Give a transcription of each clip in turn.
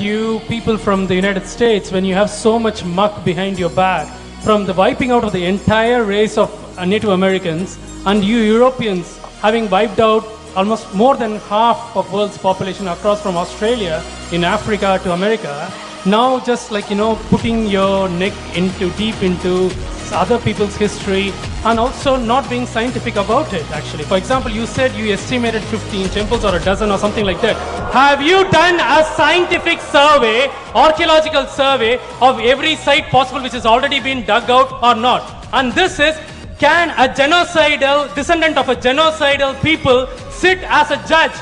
You people from the United States, when you have so much muck behind your back from the wiping out of the entire race of Native Americans, and you Europeans having wiped out almost more than half of world's population across from Australia in Africa to America, now just like putting your neck into deep into other people's history and also not being scientific about it. Actually, for example, you said you estimated 15 temples or a dozen or something like that. Have you done a scientific survey, archaeological survey of every site possible which has already been dug out or not? And this is, can a genocidal descendant of a genocidal people sit as a judge?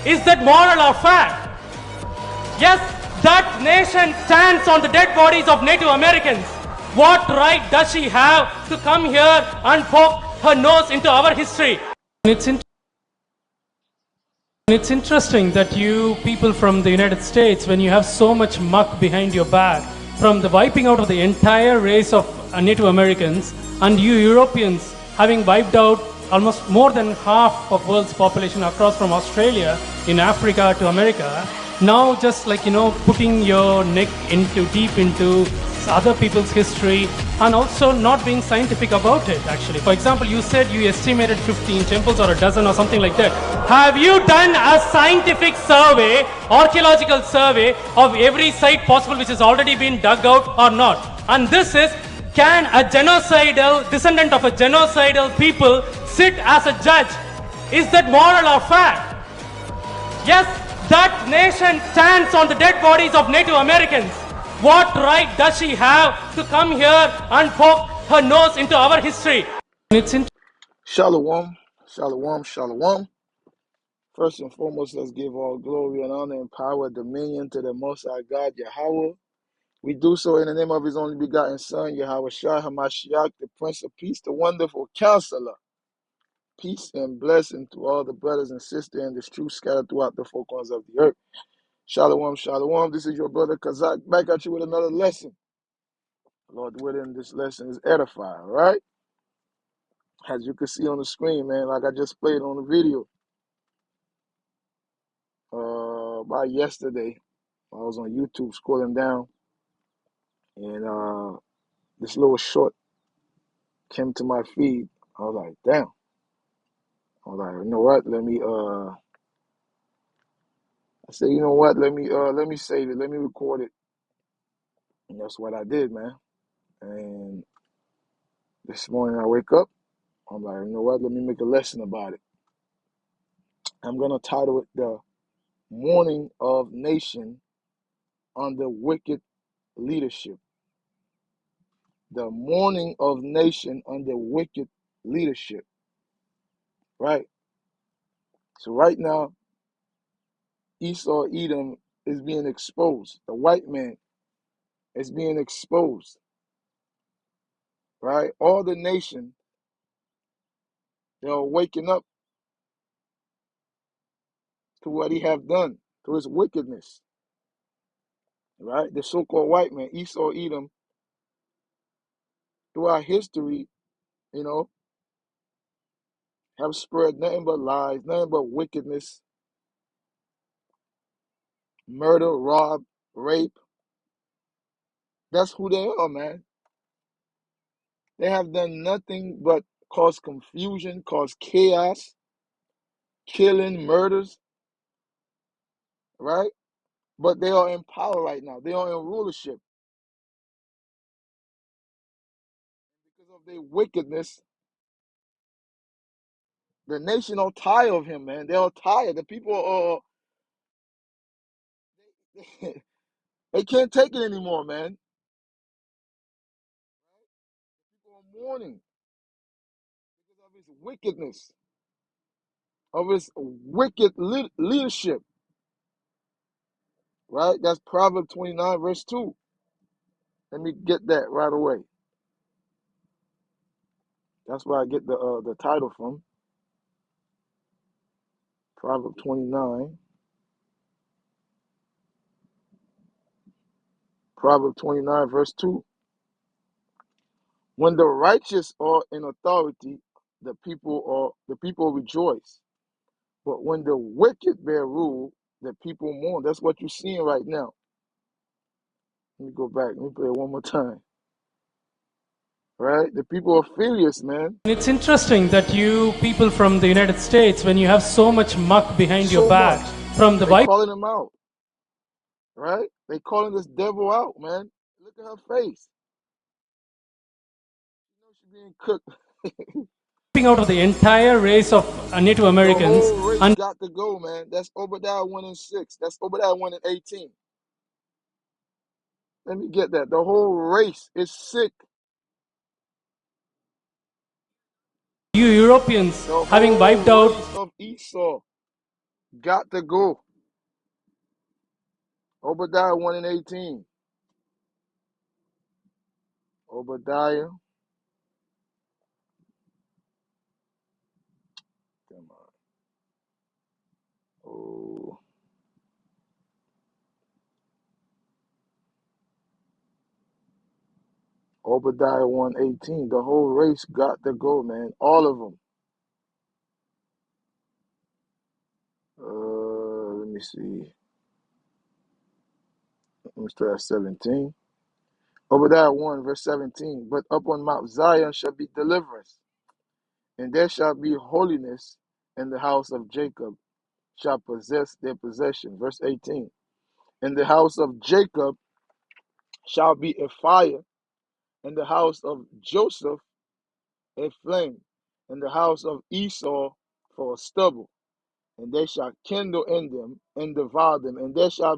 Is that moral or fact? Yes, that nation stands on the dead bodies of Native Americans. What right does she have to come here and poke her nose into our history? It's interesting that you people from the United States, when you have so much muck behind your back from the wiping out of the entire race of Native Americans, and you Europeans having wiped out almost more than half of world's population across from Australia in Africa to America, now just like putting your neck into deep into other people's history and also not being scientific about it. Actually, for example, you said you estimated 15 temples or a dozen or something like that. Have you done a scientific survey, archaeological survey of every site possible which has already been dug out or not? And this is, can a genocidal descendant of a genocidal people sit as a judge? Is that moral or fact? Yes, that nation stands on the dead bodies of Native Americans. What right does she have to come here and poke her nose into our history? Shalom, shalom, shalom. First and foremost, let's give all glory and honor and power, dominion to the Most High God, Yahweh. We do so in the name of His only begotten Son, Yahweh Shai HaMashiach, the Prince of Peace, the Wonderful Counselor. Peace and blessing to all the brothers and sisters in this truth scattered throughout the four corners of the earth. Shalom, shalom. This is your brother Kazak back at you with another lesson. Lord willing, this lesson is edifying, right? As you can see on the screen, man, like I just played on the video. About yesterday, I was on YouTube scrolling down, and this little short came to my feed. I was like, damn. I was like, you know what? I said, you know what? Let me save it. Let me record it. And that's what I did, man. And this morning I wake up. I'm like, you know what? Let me make a lesson about it. I'm gonna title it "The Mourning of Nation Under Wicked Leadership." The mourning of nation under wicked leadership. Right? So right now, Esau Edom is being exposed. The white man is being exposed. Right? All the nation, they're waking up to what he have done, to his wickedness. Right? The so-called white man, Esau Edom, throughout history, you know, have spread nothing but lies, nothing but wickedness, murder, rob, rape. That's who they are, man. They have done nothing but cause confusion, cause chaos, killing, murders, right? But they are in power right now. They are in rulership. Because of their wickedness, the nation are tired of him, man. They are tired. The people are, they can't take it anymore, man. People are mourning because of his wickedness, of his wicked leadership, right? That's Proverbs 29, verse 2. Let me get that right away. That's where I get the title from. Proverbs 29. Proverbs 29, verse 2. When the righteous are in authority, the people rejoice. But when the wicked bear rule, the people mourn. That's what you're seeing right now. Let me go back. Let me play it one more time. Right? The people are furious, man. It's interesting that you people from the United States, when you have so much muck behind your So back much. from the They wipe calling him out. Right? They calling this devil out, man. Look at her face. You know she's being cooked. wiping out of the entire race of Native The Americans, whole race and got to go, man. That's Obadiah 1 and 6. That's Obadiah 1 and 18. Let me get that. The whole race is sick. you Europeans The having whole wiped out race of Esau got to go. Obadiah 1 and 18. Obadiah. Come on. Oh. Obadiah 1:18. The whole race got to go, man. All of them. Let me see. Let me start at 17. Obadiah 1, verse 17. But upon Mount Zion shall be deliverance, and there shall be holiness, and the house of Jacob shall possess their possession. Verse 18. And the house of Jacob shall be a fire, and the house of Joseph a flame, and the house of Esau for a stubble, and they shall kindle in them and devour them, and there shall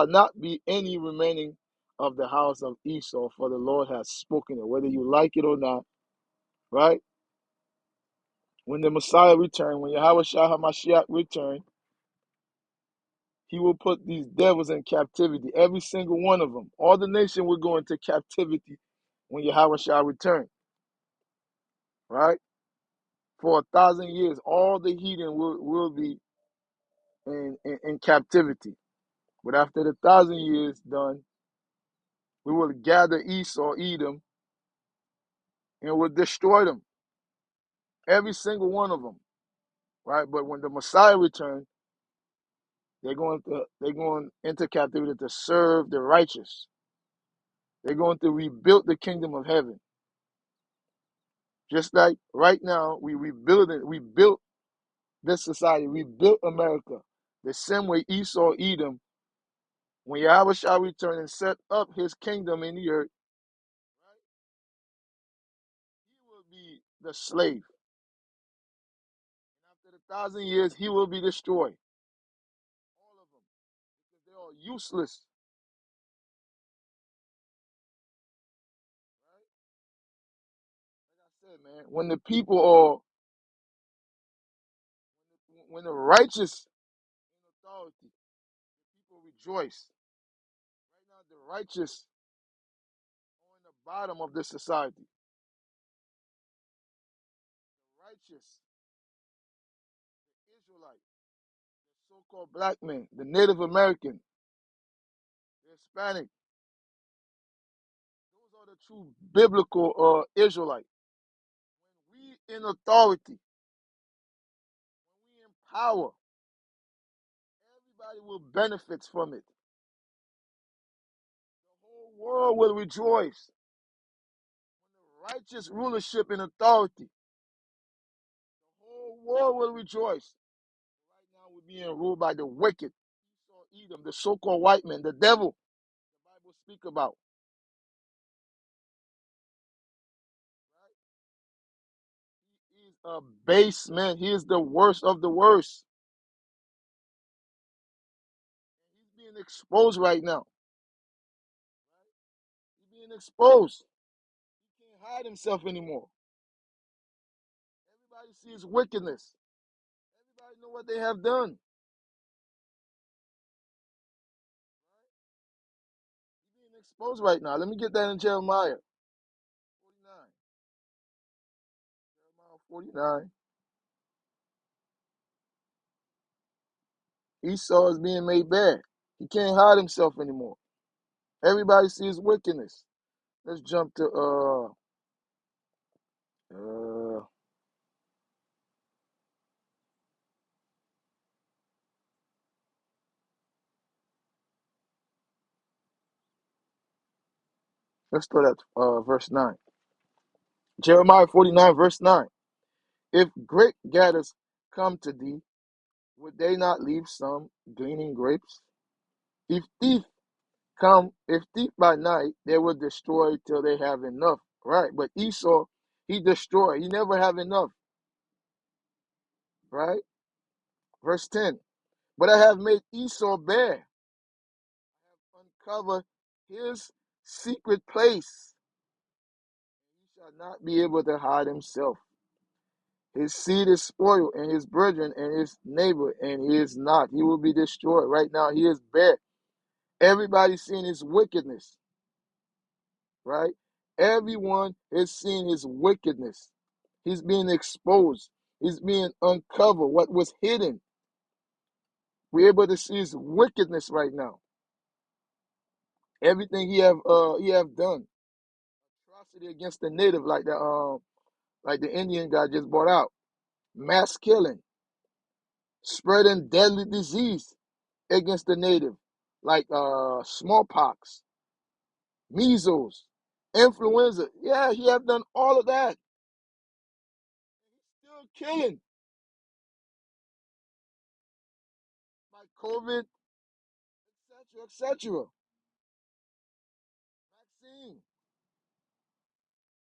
not be any remaining of the house of Esau, for the Lord has spoken it, whether you like it or not, right? When the Messiah return, when Yahweh Shah HaMashiach return, he will put these devils in captivity, every single one of them. All the nation will go into captivity when Yahweh Shah return, right? For 1,000 years, all the heathen will be in captivity. But after the 1,000 years done, we will gather Esau, Edom, and will destroy them, every single one of them, right? But when the Messiah returns, they're going into captivity to serve the righteous. They're going to rebuild the kingdom of heaven. Just like right now, we built this society, we built America. The same way Esau, Edom, when Yahweh shall return and set up his kingdom in the earth, he will be the slave. After the 1,000 years, he will be destroyed. All of them. Because they are useless. Right? Like I said, man, when the people are, when the righteous in authority, the people rejoice. Right now, the righteous are in the bottom of the society. The righteous, the Israelite, the so-called black man, the Native American, the Hispanic, those are the true biblical Israelites. When we in authority, when we in power, everybody will benefit from it. The whole world will rejoice. When the righteous rulership and authority, the whole world will rejoice. Right now, we're being ruled by the wicked. Esau, Edom, the so-called white man, the devil. The Bible speak about. Right? He is a base man. He is the worst of the worst. And he's being exposed right now. He's being exposed. He can't hide himself anymore. Everybody sees wickedness. Everybody know what they have done. He's being exposed right now. Let me get that in Jeremiah 49. Jeremiah 49. Esau is being made bad. He can't hide himself anymore. Everybody sees wickedness. Let's jump to uh Let's start at verse 9. Jeremiah 49, verse 9. If grape gatherers come to thee, would they not leave some gleaning grapes? If thief if thief by night, they will destroy till they have enough. Right. But Esau, he destroyed. He never have enough. Right. Verse 10. But I have made Esau bare, uncover his secret place. He shall not be able to hide himself. His seed is spoiled, and his brethren and his neighbor, and he is not. He will be destroyed. Right now, he is bare. Everybody's seeing his wickedness. Right? Everyone is seeing his wickedness. He's being exposed. He's being uncovered. What was hidden. We're able to see his wickedness right now. Everything he have done. Atrocity against the native, like the Indian guy just brought out. Mass killing. Spreading deadly disease against the native, like smallpox, measles, influenza. Yeah, he have done all of that. Still killing like COVID, etc., etc. Vaccine.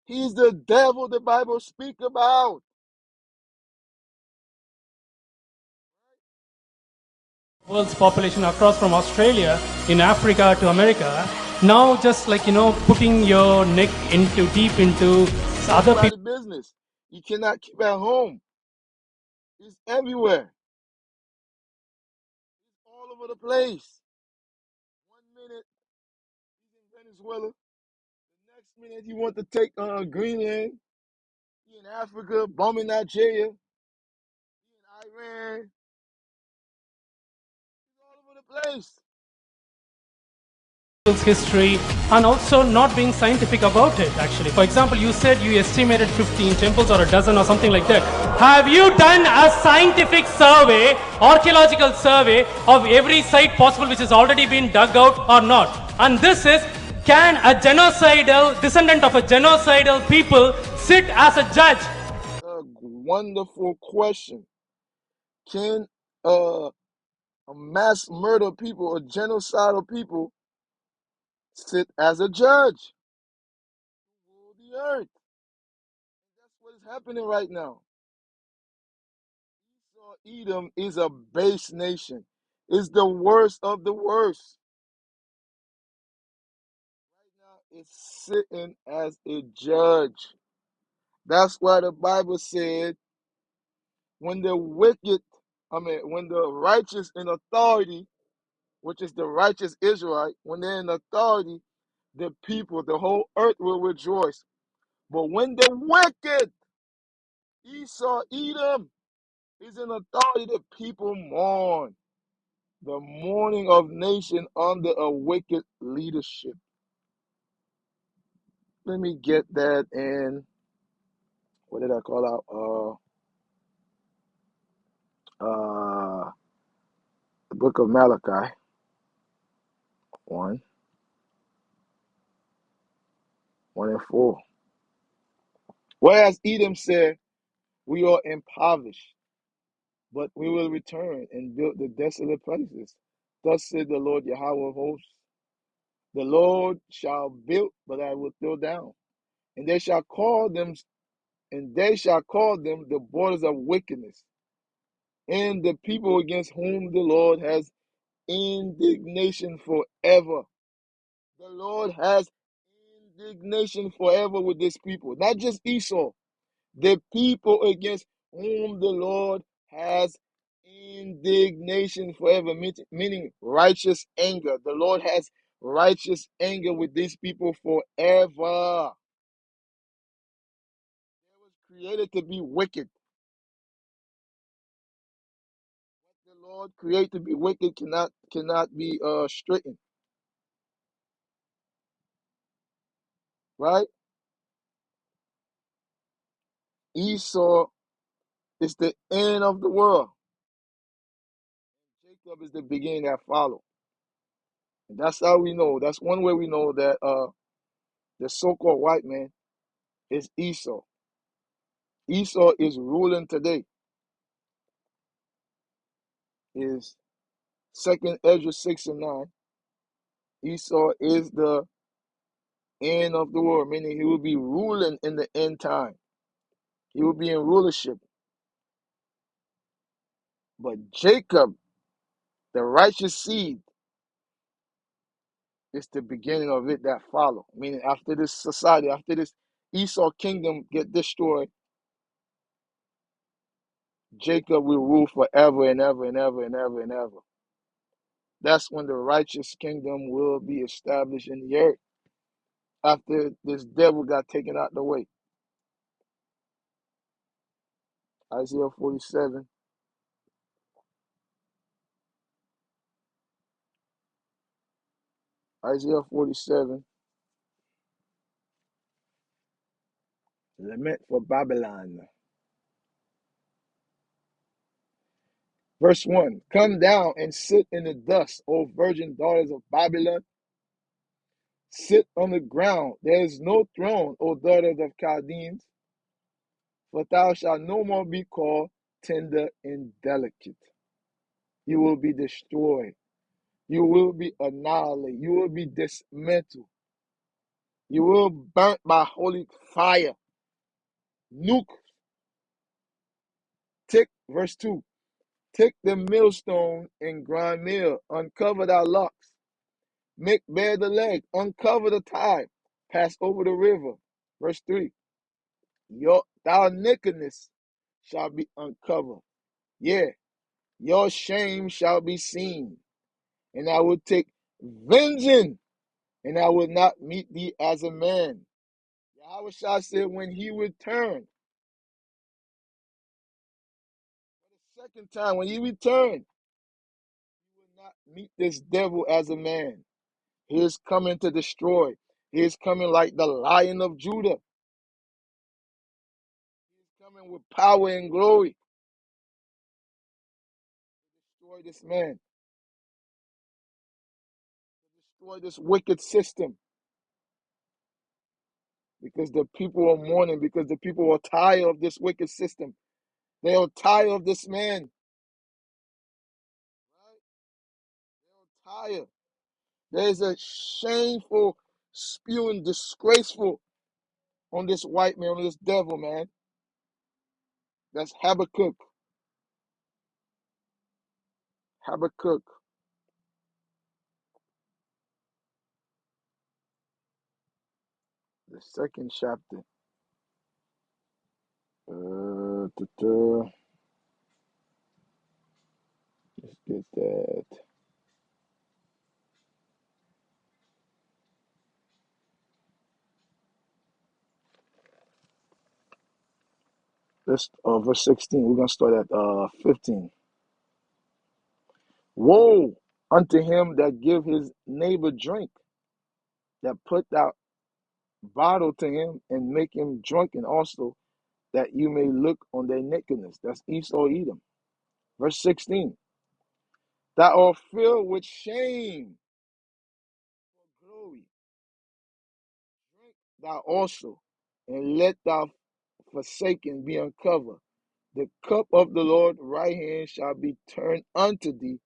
He's the devil the Bible speak about. World's population across from Australia in Africa to America. Now, just like putting your neck into deep into other people. Business. You cannot keep at home. He's everywhere. He's all over the place. 1 minute he's in Venezuela. The next minute he want to take Greenland. He in Africa, bombing Nigeria. He in Iran. He's all over the place. History and also not being scientific about it. Actually, for example, you said you estimated 15 temples or a dozen or something like that. Have you done a scientific survey, archaeological survey of every site possible which has already been dug out or not? And this is, can a genocidal descendant of a genocidal people sit as a judge? A wonderful question. Can a mass murder people or genocidal people sit as a judge? Rule the earth. That's what is happening right now. Esau, Edom is a base nation. It's the worst of the worst. Right now, it's sitting as a judge. That's why the Bible said, when the when the righteous in authority, which is the righteous Israelite, when they're in authority, the people, the whole earth will rejoice. But when the wicked, Esau, Edom, is in authority, the people mourn. The mourning of nation under a wicked leadership. Let me get that in. What did I call out? The book of Malachi, 1 and 4. Whereas Edom said, we are impoverished, but we will return and build the desolate places. Thus said the Lord Yahweh of hosts. The Lord shall build, but I will throw down. And they shall call them the borders of wickedness, and the people against whom the Lord has indignation forever. The Lord has indignation forever with this people, not just Esau, the people against whom the Lord has indignation forever, meaning righteous anger. The Lord has righteous anger with these people forever. They was created to be wicked. What the Lord created to be wicked cannot be straightened. Right? Esau is the end of the world. Jacob is the beginning that follow. And that's how we know. That's one way we know that the so-called white man, is Esau. Esau is ruling today. Is 2nd Ezra 6 and 9. Esau is the end of the world, meaning he will be ruling in the end time. He will be in rulership. But Jacob, the righteous seed, is the beginning of it that follow. Meaning after this society, after this Esau kingdom get destroyed, Jacob will rule forever and ever and ever and ever and ever. That's when the righteous kingdom will be established in the earth. After this devil got taken out the way. Isaiah 47. Isaiah 47. Lament for Babylon. Verse 1. Come down and sit in the dust, O virgin daughters of Babylon. Sit on the ground. There is no throne, O daughters of Chaldeans, for thou shalt no more be called tender and delicate. You will be destroyed. You will be annihilated. You will be dismantled. You will be burnt by holy fire. Nuke. Take, verse 2. Take the millstone and grind meal. Uncover thy locks. Make bare the leg. Uncover the thigh. Pass over the river. Verse 3. Thy nakedness shall be uncovered. Yeah, your shame shall be seen. And I will take vengeance, and I will not meet thee as a man. Yahweh shall say, when he returned, for the second time, when he returned, he will not meet this devil as a man. He is coming to destroy. He is coming like the Lion of Judah. He is coming with power and glory to destroy this man, to destroy this wicked system. Because the people are mourning, because the people are tired of this wicked system. They are tired of this man. Right? They are tired. There is a shameful, spewing, disgraceful on this white man, on this devil, man. That's Habakkuk. Habakkuk. The second chapter. Let's get that. Let's verse 16. We're gonna start at 15. Woe unto him that give his neighbor drink, that put out bottle to him and make him drunken also, that you may look on their nakedness. That's Esau Edom. Verse 16. Thou art filled with shame for glory. Drink thou also, and let thou forsaken be uncovered. The cup of the Lord right hand shall be turned unto thee,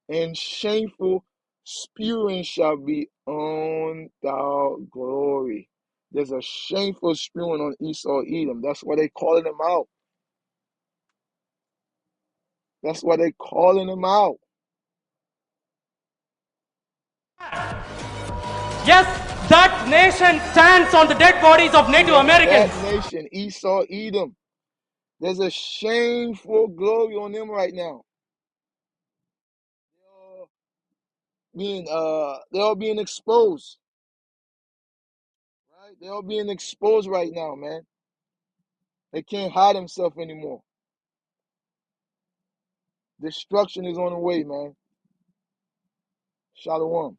and shameful spewing shall be on thy glory. There's a shameful spewing on Esau Edom. That's why they calling him out. That's why they calling him out. Yes, that nation stands on the dead bodies of Native Americans. That nation, Esau Edom. There's a shameful glory on them right now. They're all being exposed. Right? They're all being exposed right now, man. They can't hide themselves anymore. Destruction is on the way, man. Shalom.